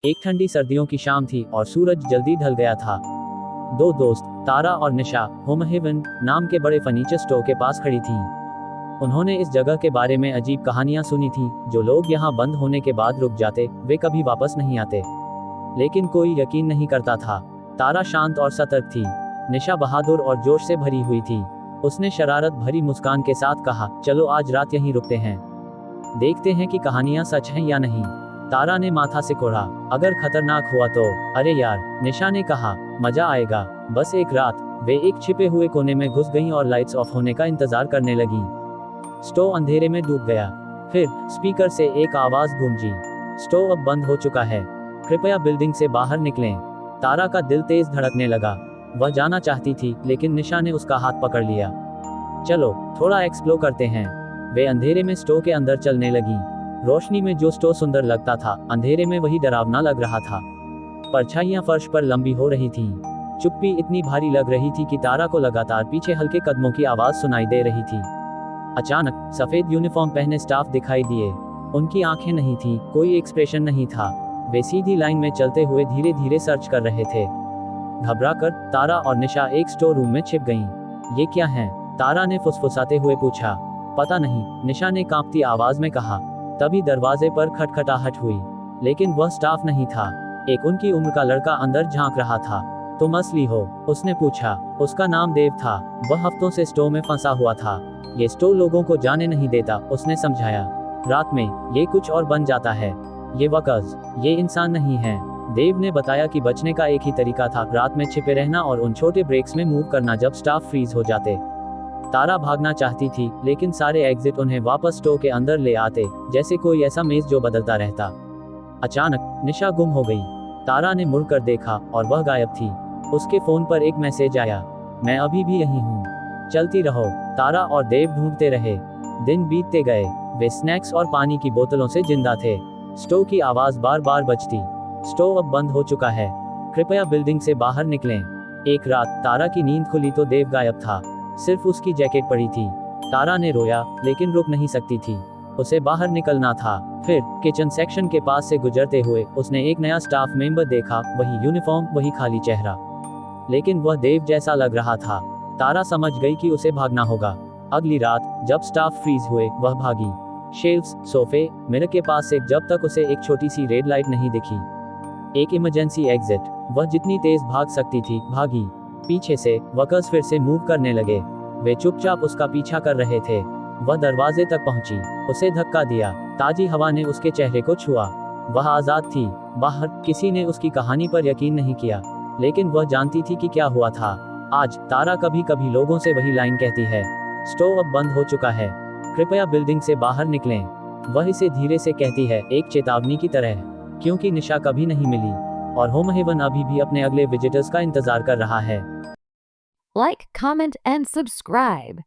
एक ठंडी सर्दियों की शाम थी और सूरज जल्दी ढल गया था। दो दोस्त तारा और निशा होम हेवन नाम के बड़े फर्नीचर स्टोर के पास खड़ी थीं। उन्होंने इस जगह के बारे में अजीब कहानियां सुनी थीं। जो लोग यहाँ बंद होने के बाद रुक जाते वे कभी वापस नहीं आते, लेकिन कोई यकीन नहीं करता था। तारा शांत और सतर्क थी, निशा बहादुर और जोश से भरी हुई थी। उसने शरारत भरी मुस्कान के साथ कहा, चलो आज रात यहीं रुकते हैं, देखते हैं कि कहानियां सच हैं या नहीं। तारा ने माथा सिकोड़ा, अगर खतरनाक हुआ तो? अरे यार, निशा ने कहा, मजा आएगा, बस एक रात। वे एक छिपे हुए कोने में घुस गईं और लाइट्स ऑफ होने का इंतजार करने लगीं। स्टोव अंधेरे में डूब गया। फिर स्पीकर से एक आवाज गूंजी, स्टोव अब बंद हो चुका है, कृपया बिल्डिंग से बाहर निकलें। तारा का दिल तेज धड़कने लगा। वह जाना चाहती थी, लेकिन निशा ने उसका हाथ पकड़ लिया। चलो थोड़ा एक्सप्लोर करते हैं। वे अंधेरे में स्टोव के अंदर चलने लगीं। रोशनी में जो स्टोव सुंदर लगता था, अंधेरे में वही डरावना लग रहा था। परछाइयां फर्श पर लंबी हो रही थीं। चुप्पी इतनी भारी लग रही थी कि तारा को लगातार पीछे हल्के कदमों की आवाज सुनाई दे रही थी। अचानक सफेद यूनिफॉर्म पहने स्टाफ दिखाई दिए। उनकी आंखें नहीं थीं, कोई एक्सप्रेशन नहीं था। वे सीधी लाइन में चलते हुए धीरे धीरे सर्च कर रहे थे। घबराकर तारा और निशा एक स्टोर रूम में छिप गईं। ये क्या है? तारा ने फुसफुसाते हुए पूछा। पता नहीं, निशा ने कांपती आवाज में कहा। तभी दरवाजे पर खटखटाहट हुई, लेकिन वह स्टाफ नहीं था। एक उनकी उम्र का लड़का अंदर झांक रहा था। तुम असली हो? उसने पूछा। उसका नाम देव था। वह हफ्तों से स्टोव में फंसा हुआ था। ये स्टोव लोगों को जाने नहीं देता, उसने समझाया। रात में ये कुछ और बन जाता है। ये वकर्स, ये इंसान नहीं है। देव ने बताया कि बचने का एक ही तरीका था, रात में छिपे रहना और उन छोटे ब्रेक्स में मूव करना जब स्टाफ फ्रीज हो जाते। तारा भागना चाहती थी, लेकिन सारे एग्जिट उन्हें वापस स्टोव के अंदर ले आते, जैसे कोई ऐसा मेज जो बदलता रहता। अचानक निशा गुम हो गई। तारा ने मुड़कर देखा और वह गायब थी। उसके फोन पर एक मैसेज आया, मैं अभी भी यहीं हूँ, चलती रहो। तारा और देव ढूंढते रहे। दिन बीतते गए। वे स्नैक्स और पानी की बोतलों से जिंदा थे। स्टोव की आवाज बार बार बजती, स्टोव अब बंद हो चुका है, कृपया बिल्डिंग से बाहर निकलें। एक रात तारा की नींद खुली तो देव गायब था, सिर्फ उसकी जैकेट पड़ी थी। तारा ने रोया, लेकिन रुक नहीं सकती थी, उसे बाहर निकलना था। फिर किचन सेक्शन के पास से गुजरते हुए उसने एक नया स्टाफ मेंबर देखा, वही यूनिफॉर्म, वही खाली चेहरा, लेकिन वह देव जैसा लग रहा था। तारा समझ गई कि उसे भागना होगा। अगली रात जब स्टाफ फ्रीज हुए, वह भागी, शेल्फ्स, सोफे, मिरर के पास से, जब तक उसे एक छोटी सी रेड लाइट नहीं दिखी। एक इमरजेंसी एग्जिट। वह जितनी तेज भाग सकती थी भागी। पीछे से वर्कर्स फिर से मूव करने लगे। वे चुपचाप उसका पीछा कर रहे थे। वह दरवाजे तक पहुंची, उसे धक्का दिया। ताजी हवा ने उसके चेहरे को छुआ। वह आजाद थी। बाहर किसी ने उसकी कहानी पर यकीन नहीं किया, लेकिन वह जानती थी कि क्या हुआ था। आज तारा कभी कभी लोगों से वही लाइन कहती है, स्टोव अब बंद हो चुका है, कृपया बिल्डिंग से बाहर निकलें। वह इसे धीरे से कहती है, एक चेतावनी की तरह, क्योंकि निशा कभी नहीं मिली और होम हेवन अभी भी अपने अगले विजिटर्स का इंतजार कर रहा है। Like, comment, and subscribe.